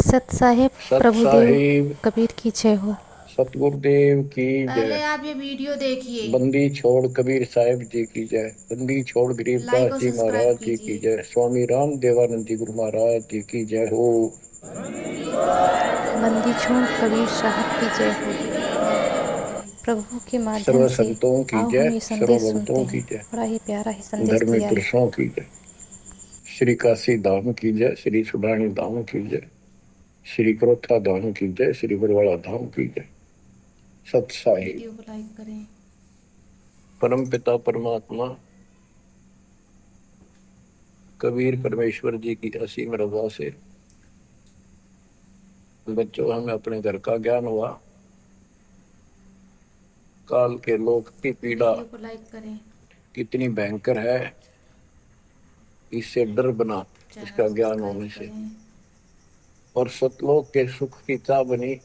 सत साहेब सत प्रभुदेव साहिब कबीर की जय हो। सतगुरुदेव की पहले जय। आप ये वीडियो देखिए, बंदी छोड़ कबीर साहिब जी की जय। बंदी छोड़ लाइक गरीबदास और जी सब्सक्राइब महाराज जी की कीजिए। जय। स्वामी राम देवानंद जी गुरु महाराज जी की जय हो। बंदी छोड़ कबीर साहब की जय हो। प्रभु के माध्यम सर्व से संतों की आओ जय, हम ये सर्व संदेश सुनते भक्तों की हैं। जय, बड़ा ही प्यारा ही संदेश धर्मी दिया है। पुरुषों की जय। श्री काशी धाम की जय, श्री सुडानी धाम की जय, श्री क्रोथा धाम की जय, श्री बरवाड़ा धाम की जय। सत साहिब। वीडियो को लाइक करें। परम पिता परमात्मा कबीर परमेश्वर जी की असीम रजा से बच्चों हमें अपने घर का ज्ञान हुआ। काल के लोक की पीड़ा वीडियो को लाइक करें, कितनी भयंकर है, इससे डर बना चैनल इसका ज्ञान सब्सक्राइब होने से। करें। और सतलोक के सुख की चाह बनी।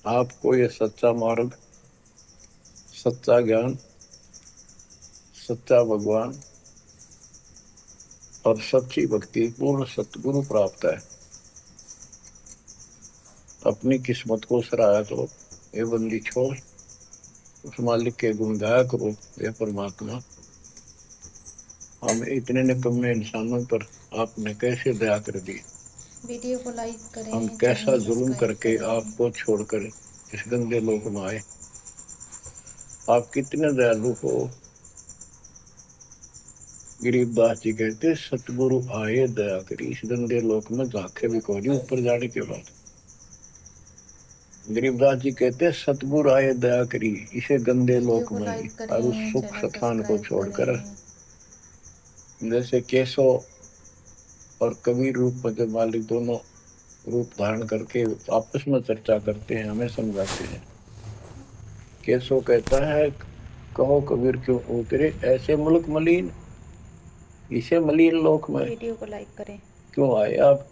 आपको ये सच्चा मार्ग, सच्चा ज्ञान, सच्चा भगवान और सच्ची भक्ति पूर्ण सतगुरु प्राप्त है। अपनी किस्मत को सराहा तो ये बंदी छोड़ उस मालिक के गुण गाया करो। ये परमात्मा, हम इतने निकम्मे इंसानों पर आपने कैसे दया कर दी। वीडियो को लाइक हम करें, कैसा चैनल जुल्म सब्सक्राइब करके करें। आपको छोड़कर इस गंदे लोक में आए। आप कितने दयालु हो। गरीबदास जी कहते सतगुरु आए दया करी, इस गंदे लोक में झांके भी कोई ऊपर जाने के बाद। गरीबदास जी कहते सतगुरु आए दया करी इसे गंदे वीडियो लोक को में भी, लाइक और उस करें, सुख चैनल स्थान को सब्सक्राइब छोड़कर करें। जैसे केशव और कबीर रूप में जो मालिक दोनों रूप धारण करके आपस में चर्चा करते हैं, हमें समझाते हैं। केशव कहता है कहो कबीर क्यों उतरे ऐसे मुल्क मलिन, इसे मलिन लोक में वीडियो को लाइक करें। क्यों आए आप।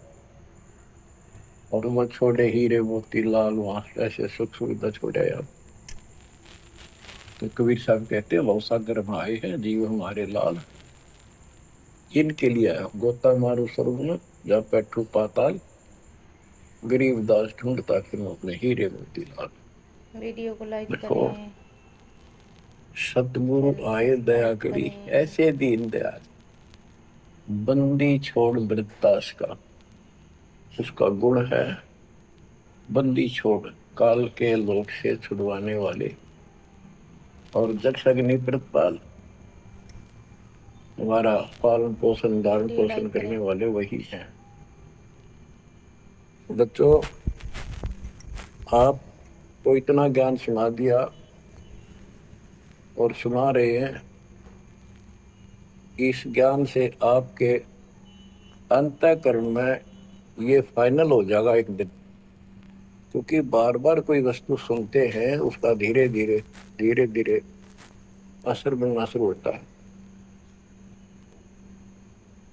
और वो छोड़े हीरे मोती लाल, वहां ऐसे सुख सुविधा छोड़े आप। तो कबीर साहब कहते हैं बहुत सागर में आए हैं जीव हमारे लाल, इनके लिए आया गोता मारू स्वर्ग में या बैठू पाताल, गरीब दास ढूंढता फिर अपने हीरे मोती लाल। वीडियो को लाइक देखो करें, सतगुरु चैनल आए दया सब्सक्राइब करी करें। ऐसे दीन दयाल। बंदी छोड़ वृत्तास का उसका गुण है। बंदी छोड़ काल के लोक से छुड़वाने वाले और जक्ष अग्नि प्रतपाल, हमारा पालन पोषण धारण वीडियो पोषण लाइक करने करें। वाले वही हैं। बच्चों आपको इतना ज्ञान सुना दिया और सुना रहे हैं। इस ज्ञान से आपके अंतःकरण में ये फाइनल हो जाएगा एक दिन। क्योंकि बार बार कोई वस्तु सुनते हैं उसका धीरे धीरे धीरे धीरे असर बनना शुरू होता है।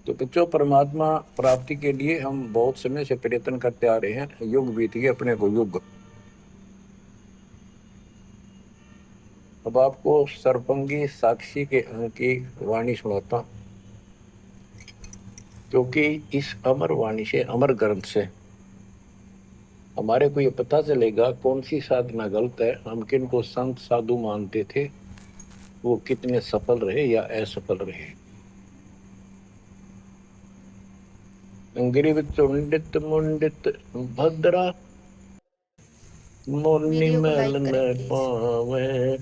तो बच्चों परमात्मा प्राप्ति के लिए हम बहुत समय से प्रयत्न करते आ रहे हैं। युग बीत गए अपने को युग। अब आपको सर्पंगी साक्षी के अंक की वाणी सुनाता हूं। क्योंकि इस अमर वाणी से, अमर ग्रंथ से हमारे को ये पता चलेगा कौन सी साधना गलत है, हम किन को संत साधु मानते थे, वो कितने सफल रहे या असफल रहे। गिरिव चुंडित मुंडित भद्रा, मोरनी वीडियो को मैल लाइक करें न प्लीज, पावे,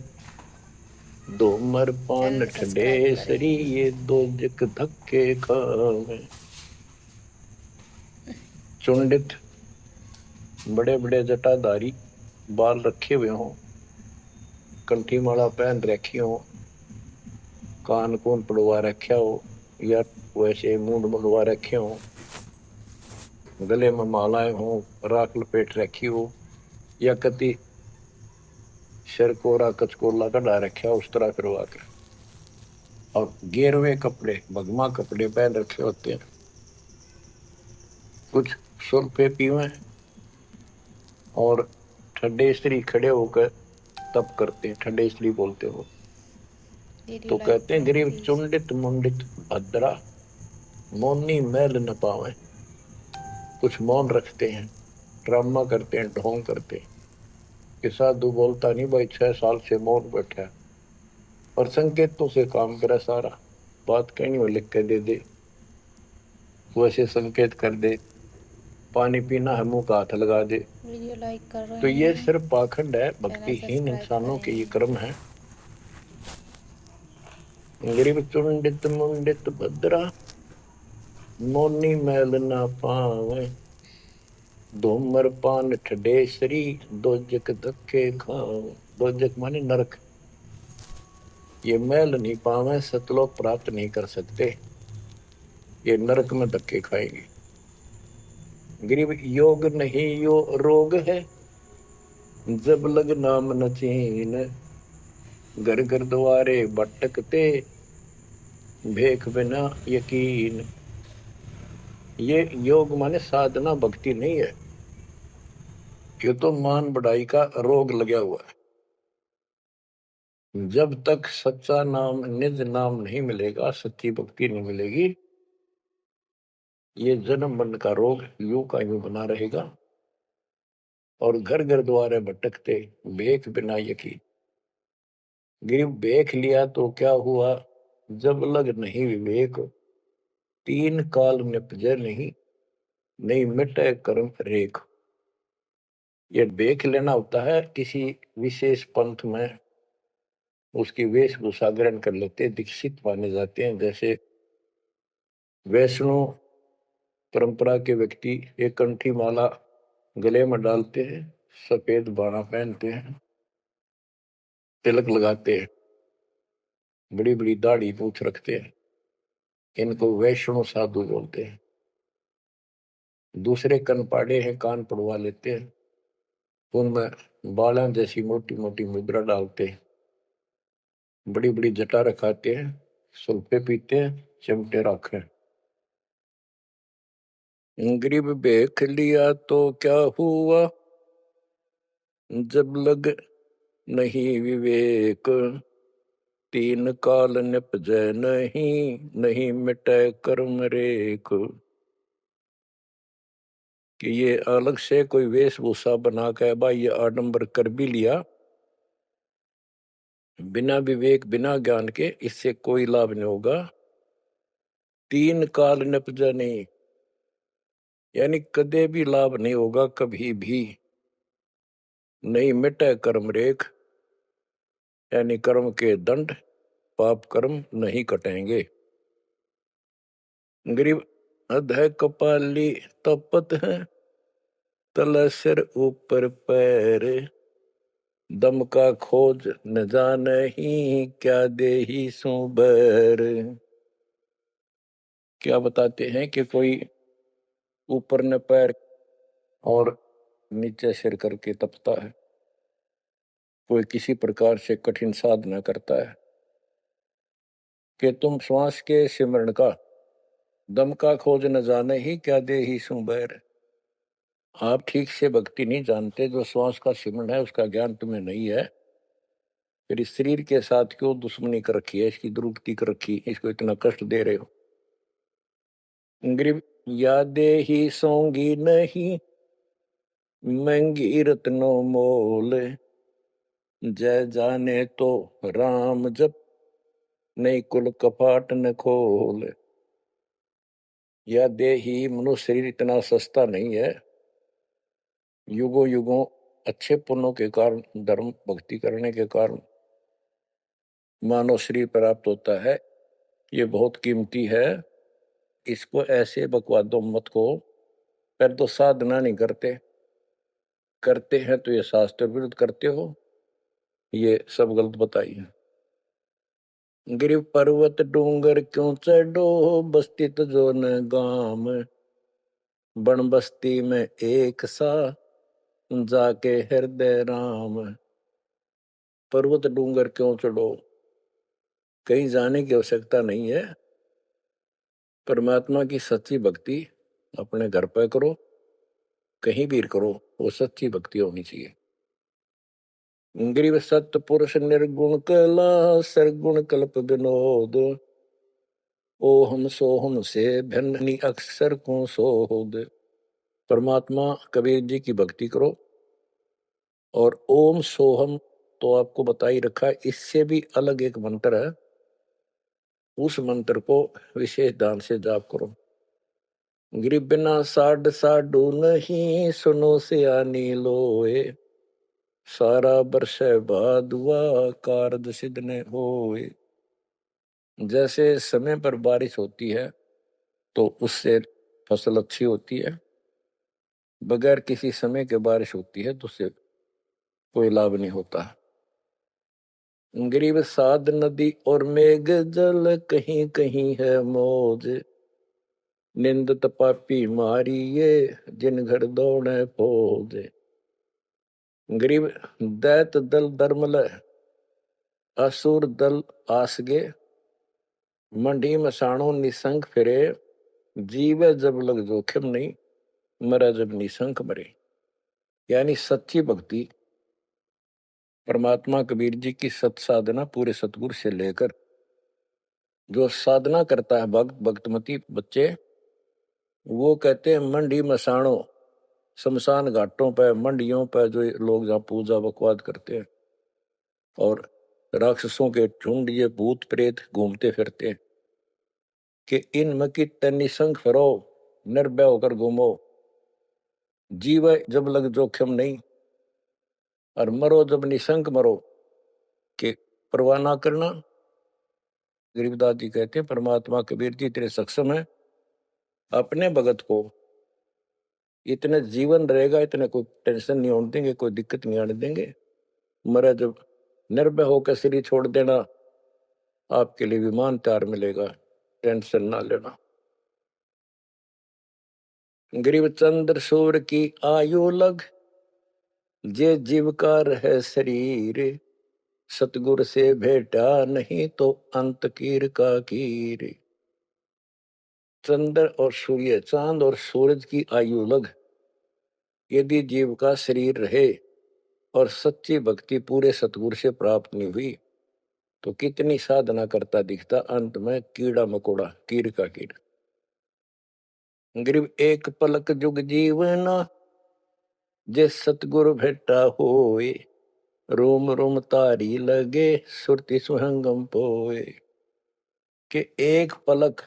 दो मर पान चैनल ठंडे सब्सक्राइब सरी, करें। ये दो जक धक्के खावे। चुंडित बड़े बड़े जटाधारी, बाल रखे हुए हों, कंठी माला पहन रखी हो, कान कून पड़वा रखा हो या वैसे मुंड मुंडवा रखे हो, गले में मालाएं हो, राख लपेट रखी हो या कति सिर कोरा कचकोला कढ़ा रखा उस तरह करवा कर, और गेरवे कपड़े भगमा कपड़े पहन रखे होते हैं। कुछ सुल्फे पीवे और ठंडे स्त्री खड़े होकर तप करते हैं, ठंडे स्त्री बोलते हो। वीडियो तो लाइक कहते हैं करें गरीब प्लीज। चुंडित मुंडित भद्रा, मोनी मैल न पावे, कुछ मौन रखते हैं, ड्रामा करते हैं, ढोंग करते हैं कि साधु बोलता नहीं भाई 6 साल से मौन बैठा है, और संकेतों से काम करे सारा। बात कहनी हो लिख के दे दे, वैसे संकेत कर दे, पानी पीना है मुंह का हाथ लगा दे। वीडियो लाइक कर रहे तो ये हैं, सिर्फ पाखंड है, चैनल भक्तिहीन सब्सक्राइब इंसानों के ये करें। कर्म है। गरीब चुंडित मुंडित भद्रा, मोनी मैल ना पावे, धूमर पान ठडेसरी, दोजक धक्के खावे। दोजक माने नरक। ये मैल नहीं पावे, सतलोक प्राप्त नहीं कर सकते, ये नरक में धक्के खाएंगे। गरीब योग नहीं यो रोग है, जब लग नाम न चीन, घर घर द्वारे भटकते, भेख बिना यकीन। ये योग माने साधना भक्ति नहीं है, ये तो मान बढ़ाई का रोग लगा हुआ है। जब तक सच्चा नाम निज नाम नहीं मिलेगा, सच्ची भक्ति नहीं मिलेगी, ये जन्म मरण का रोग यूं का यूं बना रहेगा। और घर घर द्वारे भटकते, भेख बिना यकीन। गरीब भेख लिया तो क्या हुआ, जब लग नहीं विवेक, तीन काल निपजे नहीं, नहीं मिटे कर्म रेख। ये भेख लेना होता है किसी विशेष पंथ में, उसकी वेशभूषा ग्रहण कर लेते, दीक्षित माने जाते हैं। जैसे वैष्णव परंपरा के व्यक्ति एक कंठी माला गले में डालते हैं, सफेद बाणा पहनते हैं, तिलक लगाते हैं, बड़ी बड़ी दाढ़ी मूछ रखते हैं, इनको वैष्णव साधु बोलते हैं। दूसरे कनपाड़े हैं, कान पड़वा लेते हैं, उनमें बाला जैसी मोटी मोटी मुद्रा डालते हैं, बड़ी बड़ी जटा रखाते हैं, सुल्फे पीते हैं, चिमटे रखे। गरीब भेख लिया तो क्या हुआ, जब लग नहीं विवेक, तीन काल निपजै नहीं, नहीं मिटे कर्म रेख। कि ये अलग से कोई वेशभूषा बना के भाई ये आडंबर कर भी लिया, बिना विवेक बिना ज्ञान के इससे कोई लाभ नहीं होगा। तीन काल निपजै नहीं, यानी कदे भी लाभ नहीं होगा, कभी भी नहीं मिटे कर्म रेख, यानी कर्म के दंड पाप कर्म नहीं कटेंगे। गरीब अधः कपाली तपत है, तल सिर ऊपर पैर, दम का खोज न जाने ही, क्या देही सो बैर। क्या बताते हैं कि कोई ऊपर न पैर और नीचे सिर करके तपता है, कोई किसी प्रकार से कठिन साधना करता है, कि तुम श्वास के सिमरण का दम का खोज न जाने ही, क्या देही सो बैर। आप ठीक से भक्ति नहीं जानते, जो श्वास का सिमरण है उसका ज्ञान तुम्हें नहीं है, फिर इस शरीर के साथ क्यों दुश्मनी कर रखी है, इसकी दुरुक्ति कर रखी, इसको इतना कष्ट दे रहे हो। गरीब यादे ही सोंगी नहीं, महंगी रत्नो मोल, जय जाने तो राम जप, नहीं कुल कपाट न खोल। या देही मनुष्य शरीर इतना सस्ता नहीं है, युगों युगों अच्छे पुण्यों के कारण, धर्म भक्ति करने के कारण मानव शरीर प्राप्त होता है, ये बहुत कीमती है। इसको ऐसे बकवादों मत को, पर तो साधना नहीं करते, करते हैं तो ये शास्त्र विरुद्ध करते हो, ये सब गलत बताइए। गिर पर्वत डूंगर क्यों चढ़ो, बस्ती जो न गाम, बन बस्ती में एक सा, जाके हृदय राम। पर्वत डूंगर क्यों चढ़ो, कहीं जाने की आवश्यकता नहीं है। परमात्मा की सच्ची भक्ति अपने घर पर करो, कहीं भी करो, वो सच्ची भक्ति होनी चाहिए। गरीब सत्य पुरुष निर्गुण कला, सरगुण कल्प विनोद, ओहम सोहम से भिन्न अक्षर को सोद। परमात्मा कबीर जी की भक्ति करो। और ओम सोहम तो आपको बता ही रखा है, इससे भी अलग एक मंत्र है, उस मंत्र को विशेष ध्यान से जाप करो। गिर बिना साड साडू नहीं, सुनो से आनी लोए, सारा बरस भादुआ कारज सिद्ध ने होए। जैसे समय पर बारिश होती है तो उससे फसल अच्छी होती है, बगैर किसी समय के बारिश होती है तो उससे कोई लाभ नहीं होता। गरीब साध नदी और मेघ जल, कहीं कहीं है मौज, निंदत पापी मारिये, जिन घर दौड़े फौज। गरीब दैत दल दरमल, असुर दल आसगे, मंडी मसाणों निसंक फिरे, जीवे जब लग जोखिम नहीं, मरा जब निसंक मरे। यानी सच्ची भक्ति, परमात्मा कबीर जी की सत साधना पूरे सतगुरु से लेकर जो साधना करता है भक्त भक्तमती बच्चे, वो कहते हैं मंडी मसाणों, शमशान घाटों पर, मंडियों पर जो लोग जहाँ पूजा बकवाद करते हैं, और राक्षसों के झुंड ये भूत प्रेत घूमते फिरते हैं, कि इन मकित निसंग फिरो, निर्भय होकर घूमो, जीव जब लग जोखिम नहीं, और मरो जब निसंक मरो, कि परवाह ना करना। गरीबदास जी कहते हैं परमात्मा कबीर जी तेरे सक्षम है, अपने भगत को इतने जीवन रहेगा, इतने कोई टेंशन नहीं होने देंगे, कोई दिक्कत नहीं आने देंगे। मरा जब निर्भय होकर शरीर छोड़ देना, आपके लिए विमान तैयार मिलेगा, टेंशन ना लेना। गरीब चंद्र सूर्य की आयु लग, जे जीवकार है शरीर, सतगुर से भेटा नहीं तो अंत कीर का कीर। चंद्र और सूर्य, चांद और सूरज की आयु लग, यदि जीव का शरीर रहे और सच्ची भक्ति पूरे सतगुरु से प्राप्त नहीं हुई, तो कितनी साधना करता दिखता, अंत में कीड़ा मकोड़ा, कीर का कीड़। गरीब एक पलक जुग जीवना, जे सतगुरु भेटा होए, रोम रोम तारी लगे, सुरति सुहंगम पोए। कि एक पलक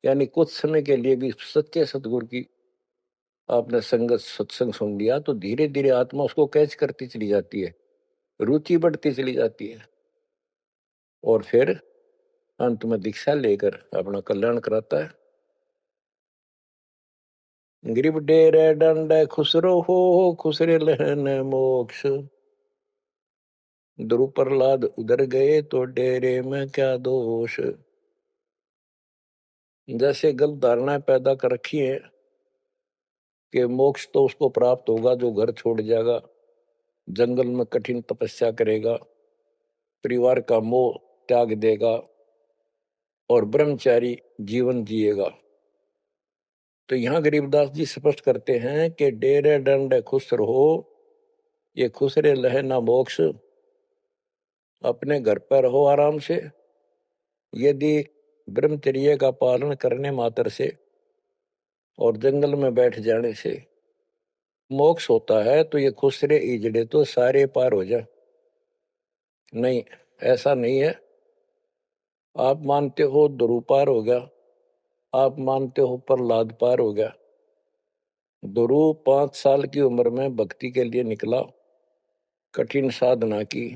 यानी कुछ समय के लिए भी सच्चे सतगुरु की आपने संगत सत्संग सुन लिया, तो धीरे धीरे आत्मा उसको कैच करती चली जाती है, रुचि बढ़ती चली जाती है, और फिर अंत में दीक्षा लेकर अपना कल्याण कराता है। गरीब डेरे डंड खुसरो हो, खुसरे लहन मोक्ष, ध्रुव प्रहलाद उधर गए तो डेरे में क्या दोष। जैसे गलत धारणाएं पैदा कर रखी है कि मोक्ष तो उसको प्राप्त होगा जो घर छोड़ जाएगा, जंगल में कठिन तपस्या करेगा, परिवार का मोह त्याग देगा और ब्रह्मचारी जीवन जिएगा। तो यहां गरीबदास जी स्पष्ट करते हैं कि डेरे डंड खुश रहो, ये खुश रे लहे ना मोक्ष, अपने घर पर रहो आराम से। यदि ब्रह्मचर्य का पालन करने मात्र से और जंगल में बैठ जाने से मोक्ष होता है, तो ये खुसरे इजड़े तो सारे पार हो जा। नहीं, ऐसा नहीं है। आप मानते हो ध्रुव पार हो गया, आप मानते हो प्रहलाद पार हो गया। ध्रुव 5 साल की उम्र में भक्ति के लिए निकला, कठिन साधना की,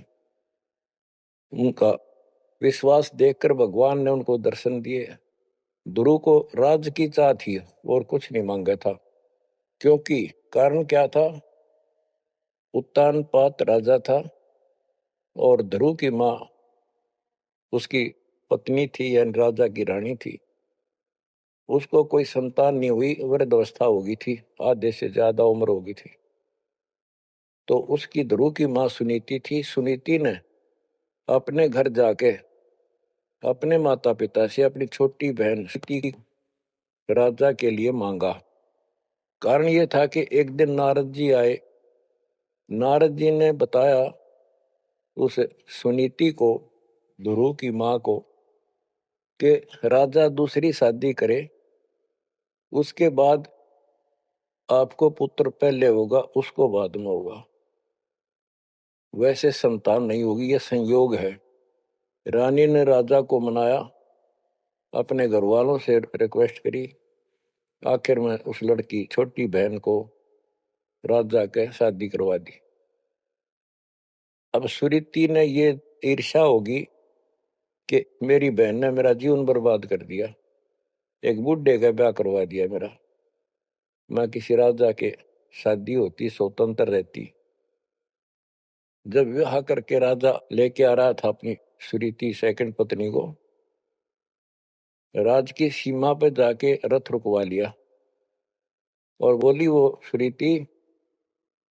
उनका विश्वास देखकर भगवान ने उनको दर्शन दिए। ध्रुव को राज्य की चाह थी और कुछ नहीं मांगा था, क्योंकि कारण क्या था, उत्तानपाद राजा था और ध्रुव की माँ उसकी पत्नी थी, यानी राजा की रानी थी। उसको कोई संतान नहीं हुई, वृद्धावस्था हो गई थी, आधे से ज्यादा उम्र हो गई थी। तो उसकी ध्रुव की माँ सुनीति थी। सुनीति ने अपने घर जाके अपने माता पिता से अपनी छोटी बहन की राजा के लिए मांगा। कारण ये था कि एक दिन नारद जी आए, नारद जी ने बताया उस सुनीति को, ध्रुव की माँ को, कि राजा दूसरी शादी करे, उसके बाद आपको पुत्र पहले होगा, उसको बाद में होगा। वैसे संतान नहीं होगी, यह संयोग है। रानी ने राजा को मनाया, अपने घर वालों से रिक्वेस्ट करी। आखिर में उस लड़की छोटी बहन को राजा के शादी करवा दी। अब सुरीति ने ये ईर्ष्या होगी कि मेरी बहन ने मेरा जीवन बर्बाद कर दिया, एक बूढ़े का ब्याह करवा दिया मेरा। मैं किसी राजा के शादी होती, स्वतंत्र रहती। जब विवाह करके राजा लेके आ रहा था अपनी सुरीति सेकंड पत्नी को, राज की सीमा पे जाके रथ रुकवा लिया और बोली, वो सुरीति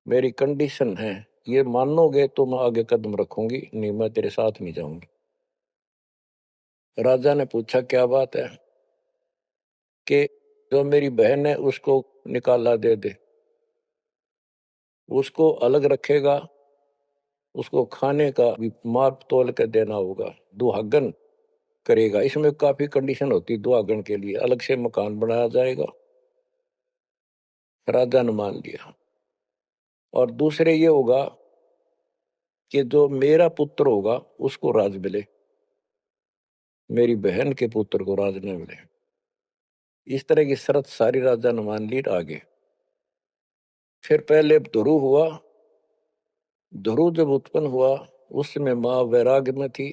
मेरी कंडीशन है, ये मानोगे तो मैं आगे कदम रखूंगी, नहीं मैं तेरे साथ नहीं जाऊंगी। राजा ने पूछा क्या बात है? कि जो मेरी बहन है उसको निकाला दे दे, उसको अलग रखेगा, उसको खाने का भी माप तोल के देना होगा, दुहागन करेगा। इसमें काफी कंडीशन होती, दुहागन के लिए अलग से मकान बनाया जाएगा। राजा ने मान लिया। और दूसरे ये होगा कि जो मेरा पुत्र होगा उसको राज मिले, मेरी बहन के पुत्र को राज न मिले। इस तरह की शर्त सारी राजा ने मान ली। आगे फिर पहले ध्रुव हुआ। ध्रुव जब उत्पन्न हुआ उस समय माँ वैराग्य में थी,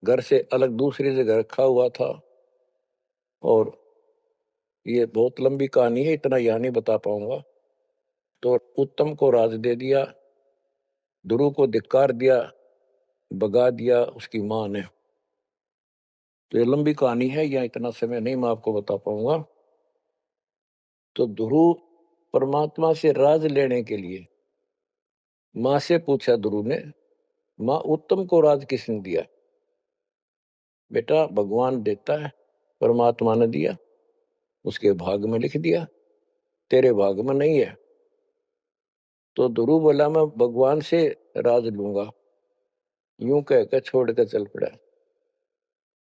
घर से अलग दूसरी जगह रखा हुआ था। और ये बहुत लंबी कहानी है, इतना यहां नहीं बता पाऊंगा। तो उत्तम को राज दे दिया, ध्रुव को धिक्कार दिया, भगा दिया उसकी माँ ने। तो ये लंबी कहानी है, या इतना समय नहीं मैं आपको बता पाऊंगा। तो ध्रुव परमात्मा से राज लेने के लिए माँ से पूछा ध्रुव ने, माँ उत्तम को राज किसने दिया? बेटा भगवान देता है, परमात्मा ने दिया, उसके भाग में लिख दिया, तेरे भाग में नहीं है। तो ध्रुव बोला मैं भगवान से राज लूंगा। यूं कहकर छोड़ कर चल पड़ा।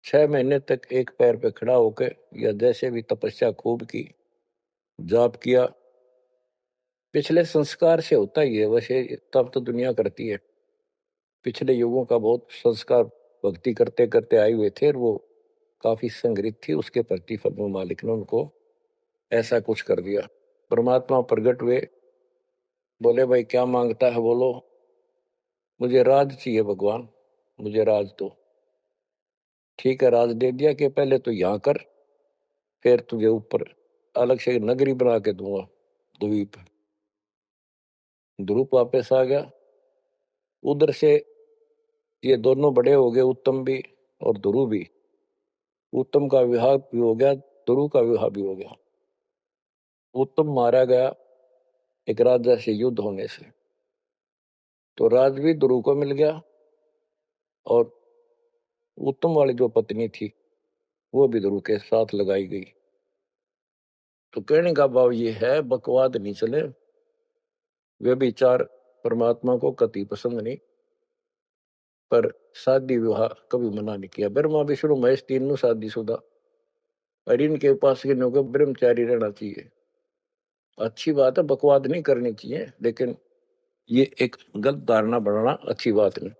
6 महीने तक एक पैर पे खड़ा होकर, या जैसे भी तपस्या खूब की, जाप किया। पिछले संस्कार से होता ही है, वैसे तब तो दुनिया करती है। पिछले युगों का बहुत संस्कार भक्ति करते करते आए हुए थे, और वो काफी संग्रहित थी, उसके प्रतिफल में मालिक ने उनको ऐसा कुछ कर दिया। परमात्मा प्रकट हुए, बोले भाई क्या मांगता है बोलो। मुझे राज चाहिए भगवान, मुझे राज दो। ठीक है, राज दे दिया कि पहले तो यहाँ कर, फिर तुझे ऊपर अलग से नगरी बना के दूंगा द्वीप। ध्रुव वापस आ गया। उधर से ये दोनों बड़े हो गए, उत्तम भी और ध्रुव भी। उत्तम का विवाह भी हो गया, ध्रुव का विवाह भी हो गया। उत्तम मारा गया एक राजा से युद्ध होने से, तो राज भी ध्रुव को मिल गया, और उत्तम वाली जो पत्नी थी वो भी ध्रुव के साथ लगाई गई। तो कहने का भाव ये है, बकवाद नहीं चले। वे विचार परमात्मा को कति पसंद नहीं, पर शादी विवाह कभी मना नहीं किया। ब्रह्मा विष्णु महेश तीनों शादीशुदा, और इनके पास को ब्रह्मचारी रहना चाहिए। अच्छी बात है, बकवाद नहीं करनी चाहिए, लेकिन ये एक गलत धारणा बनाना अच्छी बात नहीं।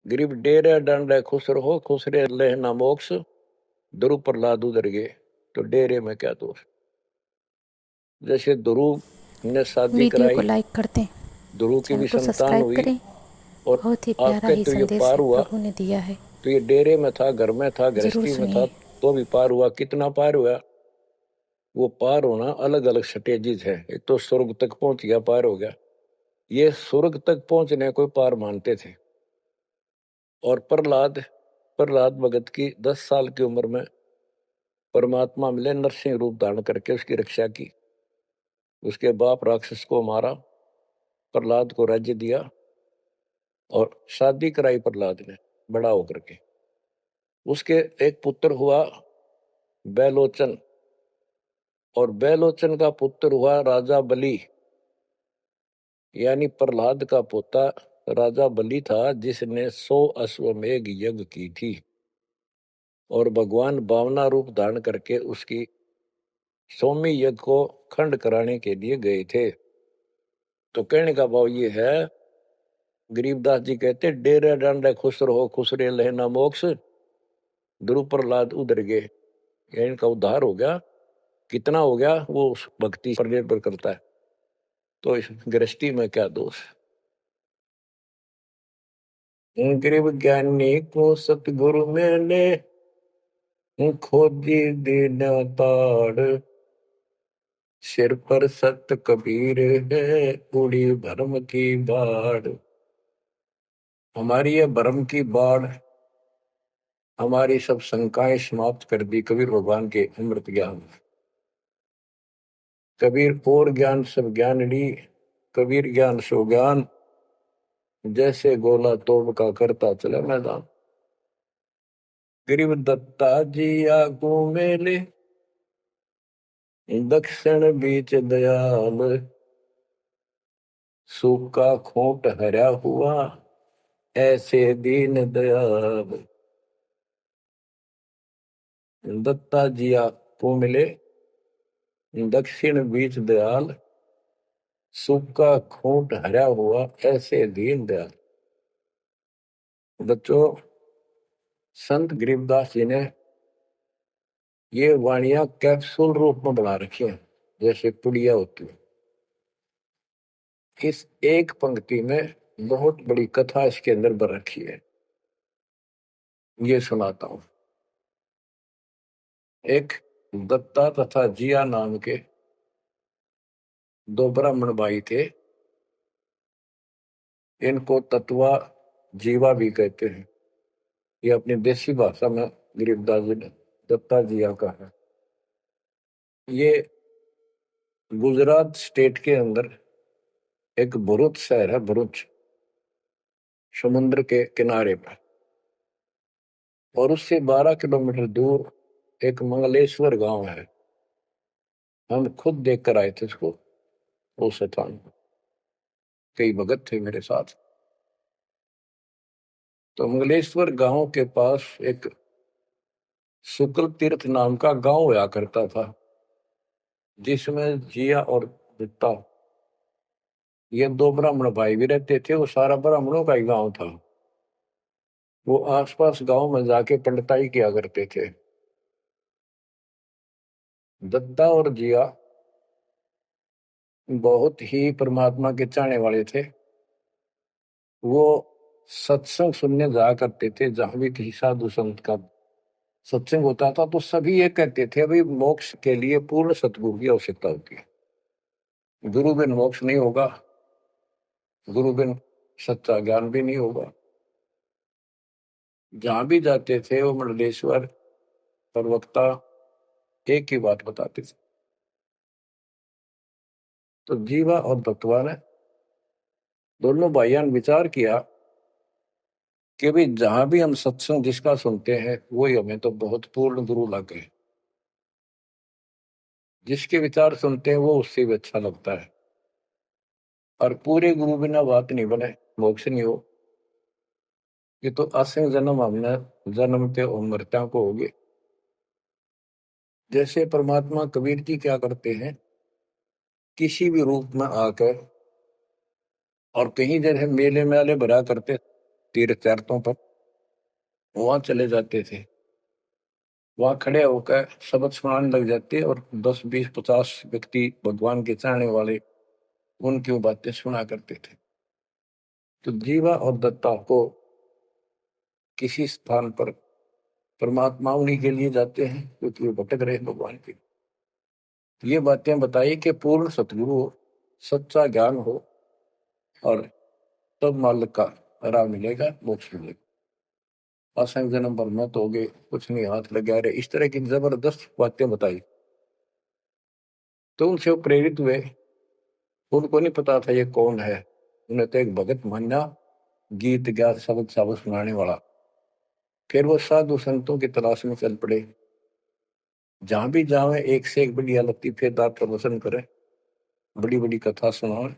गरीब डेरे डंडे खुश रहो, खुश रहे लेना मोक्ष, ध्रुव प्रहलाद उधर गए, तो डेरे में क्या दोष। जैसे ध्रुव ने शादी वीडियो को कराई, लाइक कर दें, ध्रुव की चैनल भी को संतान सब्सक्राइब हुई, करें। और बहुत ही प्यारा आपके ही तो ये संदेश पार है हुआ। प्रभु ने दिया है, तो ये डेरे में था, घर में था, जरूर गृहस्थी में था, सुनिए। तो भी पार हुआ। कितना पार हुआ? वो पार होना अलग अलग स्टेजेस है। एक तो स्वर्ग तक पहुंच गया, पार हो गया। ये स्वर्ग तक पहुंचने को पार मानते थे। और प्रहलाद प्रहलाद भगत की 10 साल की उम्र में परमात्मा मिले, नरसिंह रूप धारण करके उसकी रक्षा की। उसके बाप राक्षस को मारा, प्रहलाद को राज्य दिया, और शादी कराई प्रहलाद ने बड़ा होकर के। उसके एक पुत्र हुआ बैलोचन, और बैलोचन का पुत्र हुआ राजा बलि। यानी प्रहलाद का पोता राजा बलि था, जिसने 100 अश्वमेघ यज्ञ की थी, और भगवान बावना रूप धारण करके उसकी सोमी यज्ञ को खंड कराने के लिए गए थे। तो कहने का भाव ये है, गरीबदास जी कहते डेरे डांडे खुश रहो खुश रे लहना मोक्ष, ध्रुव प्रहलाद उधर गए। इनका उद्धार हो गया। कितना हो गया वो उस भक्ति पर निर्भर करता है। तो इस गृहस्थी में क्या दोष। गरीब ज्ञानी को सतगुरु मैंने खोजी दीन ताड़, सिर पर सत कबीर है उड़ी भरम की बाढ़। हमारी ये भरम की बाढ़ हमारी सब शंकाएं समाप्त कर दी कबीर भगवान के अमृत ज्ञान। कबीर और ज्ञान सब ज्ञान ली, कबीर ज्ञान सो ज्ञान, जैसे गोला तोड़ का करता चला मैदान। गरीब दत्ता जी आगू मेले, दक्षिण बीच दयाल, सूखा खोट हरा हुआ ऐसे दीन दयाल। दत्ता जी आपको मिले, दक्षिण बीच दयाल, सूखा खोट हरा हुआ ऐसे दीन दयाल। बच्चों, संत गरीबदास जी ने ये वाणियां कैप्सूल रूप में बना रखी हैं, जैसे पुड़िया होती है। इस एक पंक्ति में बहुत बड़ी कथा इसके अंदर भर रखी है। ये सुनाता हूं। एक दत्ता तथा जिया नाम के दो ब्राह्मण भाई थे। इनको तत्वा जीवा भी कहते हैं। ये अपनी देसी भाषा में गरीबदास जी ने दत्ता जिया का है। ये गुजरात स्टेट के अंदर एक भरूच शहर है, भरूच, समुद्र के किनारे पर। और उससे 12 किलोमीटर दूर एक मंगलेश्वर गांव है। हम खुद देख कर आए थे उसको, उस स्थान को। कई भगत थे मेरे साथ। तो मंगलेश्वर गांव के पास एक शुक्ल तीर्थ नाम का गांव हुआ करता था, जिसमें जिया और दत्ता ये दो ब्राह्मण भाई भी रहते थे। वो सारा ब्राह्मणों का ही गांव था। वो आसपास गांव में जाके पंडिताई किया करते थे। दत्ता और जिया बहुत ही परमात्मा के चाहने वाले थे। वो सत्संग सुनने जाया करते थे। जहां भी किसी साधु संत का सत्संग होता था तो सभी ये कहते थे अभी मोक्ष के लिए पूर्ण सतगुरु की आवश्यकता होती है। गुरु बिन मोक्ष नहीं होगा, गुरु बिन सच्चा ज्ञान भी नहीं होगा। जहां भी जाते थे वो मंडलेश्वर प्रवक्ता एक ही बात बताते थे। तो जीवा और दत्तवा ने दोनों भाइयों ने विचार किया कि भाई जहां भी हम सत्संग जिसका सुनते हैं वही हमें तो बहुत पूर्ण गुरु लगे। जिसके विचार सुनते हैं वो उससे भी अच्छा लगता है। और पूरे गुरु बिना बात नहीं बने, मोक्ष नहीं हो। ये तो असंग जन्म हमने जन्मते और मरता को होगे। जैसे परमात्मा कबीर जी क्या करते हैं, किसी भी रूप में आकर, और कहीं जैसे मेले मेले भरा करते तीर्थ तीर्थों पर, वहां चले जाते थे। वहां खड़े होकर शब्द सुनाने लग जाते और 10 20 50 व्यक्ति भगवान के चाहने वाले उनकी वो बातें सुना करते थे। तो जीवा और दत्ता को किसी स्थान पर परमात्मा उन्हीं के लिए जाते हैं क्योंकि वो भटक रहे भगवान की। ये बातें बताई कि पूर्ण सतगुरु हो, सच्चा ज्ञान हो, और तब मालिक का राह मिलेगा, मोक्ष मिलेगा। असंग जन्म पर मत होगे, कुछ नहीं हाथ लगा रहे, इस तरह की जबरदस्त बातें बताई। तो उनसे वो प्रेरित हुए। उनको नहीं पता था ये कौन है। उन्हें तो एक भगत माना, गीत ज्ञात शब्द शब्द सुनाने वाला। फिर वो साधु संतों की तलाश में चल पड़े। जहां भी जावे एक से एक बढ़िया लतीफेदार प्रवचन करें, बड़ी बड़ी कथा सुनाए,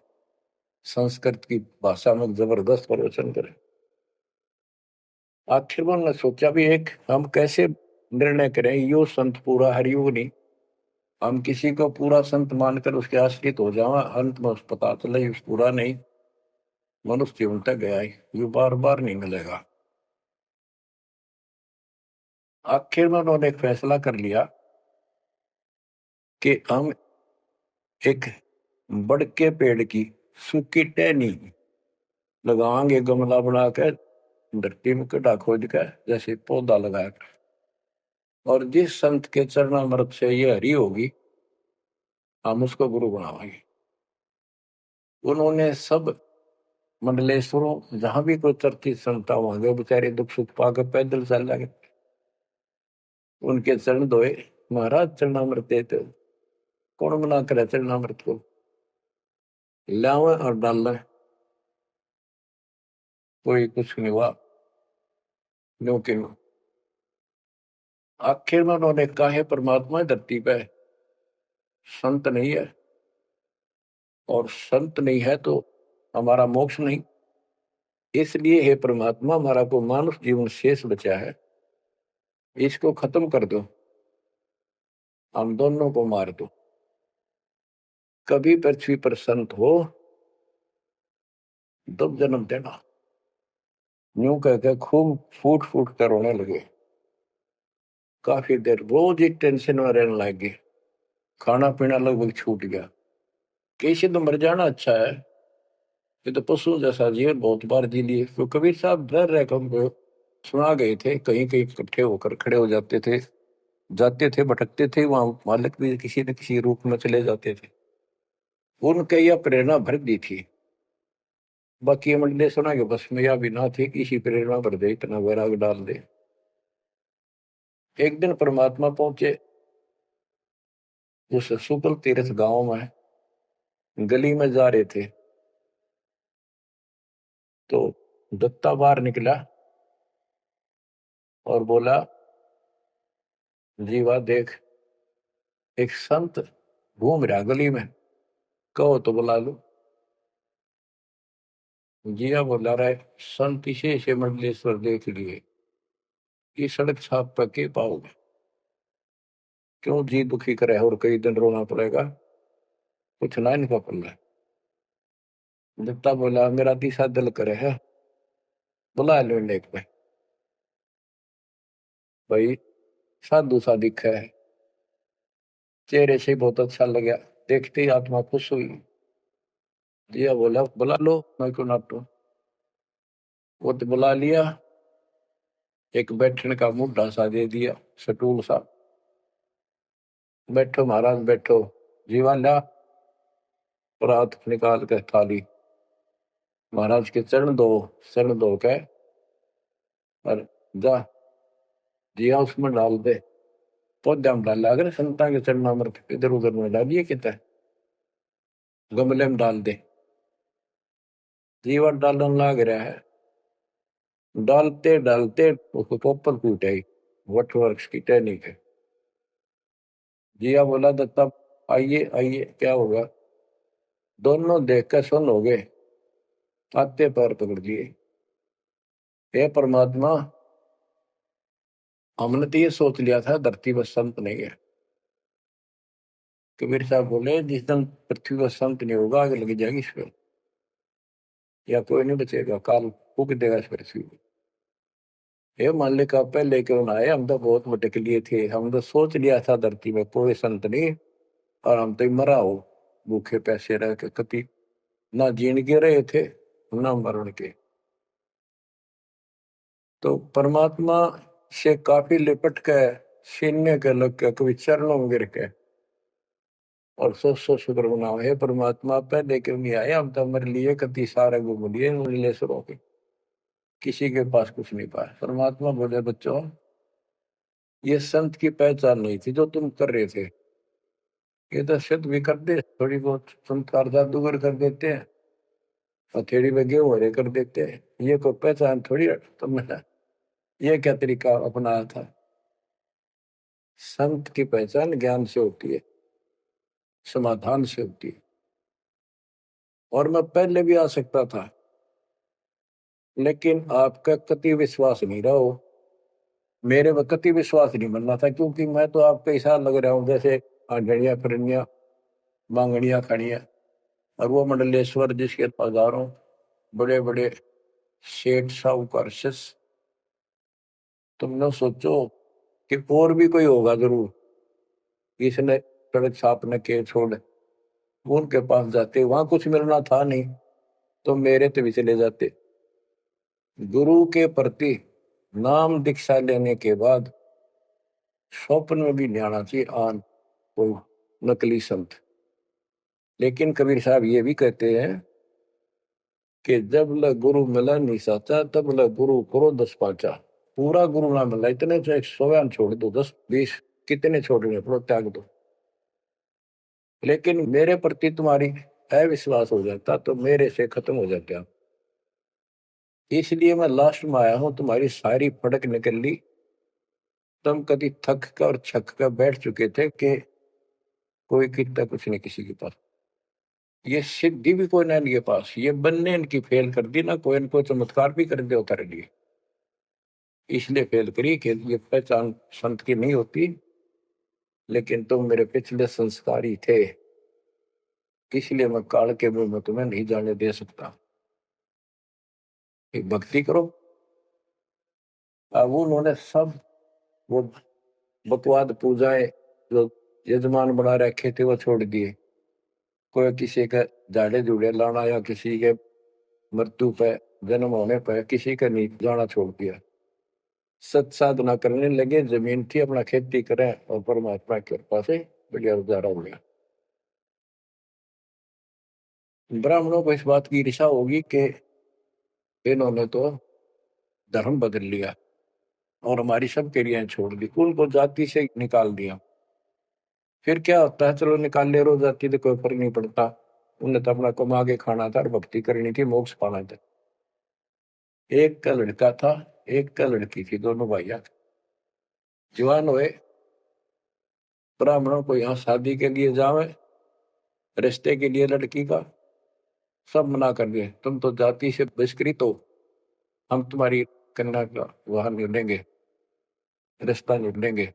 संस्कृत की भाषा में जबरदस्त प्रवचन करें। आखिर उन्होंने सोचा भी एक हम कैसे निर्णय करें, यो संत पूरा हरियोग नहीं, हम किसी को पूरा संत मानकर उसके आश्रित हो जावा, अंत में पता चले उस पूरा नहीं, मनुष्य जीवन तक गया ही, ये बार बार नहीं मिलेगा। आखिर में उन्होंने एक फैसला कर लिया कि हम एक बड़ के पेड़ की सूखी टहनी लगाएंगे, गमला बनाकर धरती में गड्ढा खोद कर जैसे पौधा लगाया, और जिस संत के चरणामृत से ये हरी होगी हम उसको गुरु बनावांगे। उन्होंने सब मंडलेश्वरों जहां भी कोई चर्चित संत होंगे बेचारे दुख सुख पाकर पैदल चल लगे, उनके चरण धोए, महाराज चरणामृत देते, कौन मना करे चरणामृत को, लावे और डाल, कोई कुछ नहीं हुआ। क्योंकि आखिर में उन्होंने कहा है परमात्मा धरती पे संत नहीं है, और संत नहीं है तो हमारा मोक्ष नहीं, इसलिए हे परमात्मा हमारा को मानुष जीवन शेष बचा है, इसको खत्म कर दो, हम दोनों को मार दो, कभी पृथ्वी पर संत हो तब जन्म देना। यूं कहकर खूब फूट फूट कर रोने लगे। काफी देर रोज ही टेंशन में रहने लगे, खाना पीना लगभग छूट गया। कैसे तो मर जाना अच्छा है, ये तो पशु जैसा जीवन बहुत बार जी लिए। तो कबीर साहब डर रहे हमको सुना गए थे, कहीं कहीं इकट्ठे होकर खड़े हो जाते थे, जाते थे, भटकते थे, वहां मालिक भी किसी न किसी रूप में चले जाते थे। उनके यह प्रेरणा भर दी थी, बाकी मंडले सुना के बस में यह भी ना थी किसी प्रेरणा भर दे, इतना वैराग डाल दे। एक दिन परमात्मा पहुंचे उस सुकल तीर्थ गांव में, गली में जा रहे थे तो दत्ता बाहर निकला और बोला, जीवा देख एक संत घूम रहा गली में, कहो तो बुला लो। जिया बोला रहा है, संत इसे से मंडलेश्वर देख लिए, ये सड़क छाप पर के पाओगे, क्यों जी दुखी करे और कई दिन रोना पड़ेगा, कुछ ना इनका पल्ला। दत्ता बोला, मेरा तीसरा दिल करे है, बुला लो लेक पे। भाई साधु सा दिखा है, चेहरे से बहुत अच्छा लगा, देखते ही आत्मा खुश हुई। जिया बोला, बुला लो, मैं क्यों नाटू। वो तो बुला लिया, एक बैठने का मुड्ढा सा दे दिया, सटूल सा, बैठो महाराज बैठो। जीवा ला परात निकाल के थाली, महाराज के चरण धो के और जा जिया उसमें डाल दे, पौधा में डाल, अगर संता के चरणामृत इधर उधर में डालिए, कितना गमले में डाल दे। जीवा डालन लाग रहा है, डालते डालते उसको पोपल फूट आई, वट वृक्ष की टहनी के। जिया बोला, दत्ता आइए आइए, क्या होगा। दोनों देखकर सुन हो गए, आते पैर पकड़ लिए। हे परमात्मा, हमने तो ये सोच लिया था धरती पर संत नहीं है। कबीर साहब बोले, जिस दिन पृथ्वी पर संत नहीं होगा आगे लग जाएगी इस पर, या कोई नहीं बचेगा, काल फूक देगा इस पृथ्वी को। ये मालिक आप पहले क्यों ना आए, हम तो बहुत भटक लिए थे, हम तो सोच लिया था धरती में कोई संत नहीं, और हम तो मरा हो भूखे पैसे रह के, कति ना जीण के रहे थे ना मरण के। तो परमात्मा से काफी लिपट के सीने के लग के कभी चरणों में गिर के और सोच शुक्र बनाओ, हे परमात्मा पहले क्यों नहीं आए, हम तो हमारे लिए कति सारे घूम लिए नीलेश्वरों के, किसी के पास कुछ नहीं पाया। परमात्मा बोले, बच्चों ये संत की पहचान नहीं थी जो तुम कर रहे थे, ये तो सिद्ध भी कर दे, थोड़ी बहुत संस्कार जादूगर कर देते हैं, हथेड़ी में गेहूं हरे कर देते हैं, ये कोई पहचान थोड़ी तुमने ये क्या तरीका अपनाया था। संत की पहचान ज्ञान से होती है, समाधान से होती है। और मैं पहले भी आ सकता था, लेकिन आपका कति विश्वास नहीं रहा हो, मेरे में कति विश्वास नहीं बनना था, क्योंकि मैं तो आपका ऐसा लग रहा हूं जैसे आंधड़िया फिरनिया मांगड़िया खड़िया, और वो मंडलेश्वर जिसके हजारों बड़े बड़े सेठ साहूकार शिष्य। तुमने सोचो कि और भी कोई होगा जरूर इसने सड़क छापने के छोड़ उनके पास जाते, वहां कुछ मिलना था नहीं तो मेरे तो भी चले जाते। गुरु के प्रति नाम दीक्षा लेने के बाद स्वप्न में भी नहीं आना चाहिए आन कोई नकली संत। लेकिन कबीर साहब ये भी कहते हैं कि जब ल गुरु मिला नहीं साचा तब ल गुरु करो 10 पाचा। पूरा गुरु ना मिला इतने से 100 छोड़ दो, 10-20 कितने छोड़ने पड़ो, त्याग दो। लेकिन मेरे प्रति तुम्हारी अविश्वास हो जाता तो मेरे से खत्म हो जाते आप। इसलिए मैं लास्ट में आया हूं, तुम्हारी सारी फड़क निकल ली। तुम कभी थक कर और छक कर बैठ चुके थे कि कोई कितना कुछ नहीं किसी के पास, ये सिद्धि भी कोई ना इनके पास, ये बनने इनकी फेल कर दी ना, कोई इनको चमत्कार भी कर दे उतारे लिए। इसलिए फेल करी कि ये पहचान संत की नहीं होती। लेकिन तुम मेरे पिछले संस्कारी थे, इसलिए मैं काल के मुंह में तुम्हें नहीं जाने दे सकता। एक भक्ति करो। अब उन्होंने सब वो बकवाद पूजाएं जो यजमान बना रखे थे वो छोड़ दिए। कोई किसी का झाड़े झूड़े लाना या किसी के मृत्यु पे जन्म होने पर किसी का नहीं जाना छोड़ दिया। सत साधना करने लगे, जमीन थी अपना खेती करें और परमात्मा की कृपा से बढ़िया गुजारा हो गया। ब्राह्मणों को इस बात की ईर्षा होगी कि इन्होंने तो धर्म बदल लिया और हमारी सब क्रियाएं छोड़ दी, उनको जाति से निकाल दिया। फिर क्या होता है, चलो निकाल ले रो जाति तो कोई फर्क नहीं पड़ता, उन्हें तो अपना कमा के खाना था और भक्ति करनी थी, मोक्ष पाना था। एक का लड़का था, एक का लड़की थी, दोनों भैया जवान हुए। ब्राह्मणों को यहाँ शादी के लिए जावे, रिश्ते के लिए लड़की का सब मना कर दिए, तुम तो जाति से बहिष्कृत हो, हम तुम्हारी कन्या का वहां नहीं लेंगे, रिश्ता नहीं लेंगे।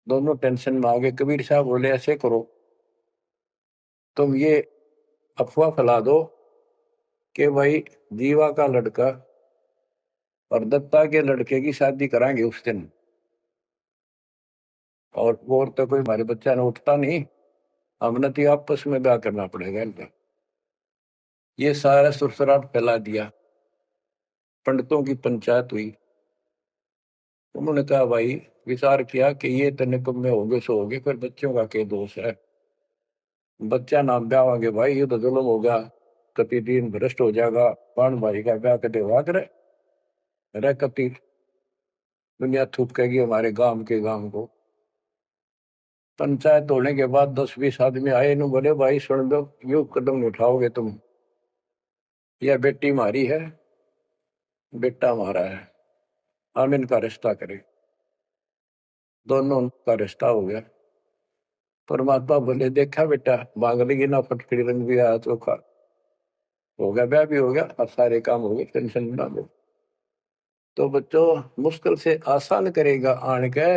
दोनों टेंशन में आ गए। कबीर साहब बोले ऐसे करो, तुम ये अफवाह फैला दो कि भाई जीवा का लड़का और दत्ता के लड़के की शादी कराएंगे उस दिन, और तो कोई हमारे बच्चा ने उठता नहीं, हमने तो आपस में ब्याह करना पड़ेगा इनका। ये सारा सुरसराट फैला दिया। पंडितों की पंचायत हुई। उन्होंने कहा भाई विचार किया कि ये तो निकम्मे होंगे सो होंगे, फिर बच्चों का क्या दोष है, बच्चा नाम ब्याह होंगे भाई, ये तो जुल्म होगा, कति दिन भ्रष्ट हो जाएगा, पान भाई का ब्याह कदे हुआ करे रह, कति दुनिया थूकेगी हमारे गांव के गांव को। पंचायत होने के बाद 10-20 आदमी आए, इन बोले भाई सुन दो, यू कदम नहीं उठाओगे तुम, यह बेटी मारी है, बेटा हमारा है, हम इनका रिश्ता करें। दोनों का रिश्ता हो गया। परमात्मा बोले देखा बेटा मांग लेगी ना, फटकड़ी रंग भी आया चोखा हो गया, ब्याह भी हो गया और सारे काम हो गए, टेंशन ना लो। तो बच्चों मुश्किल से आसान करेगा आन के,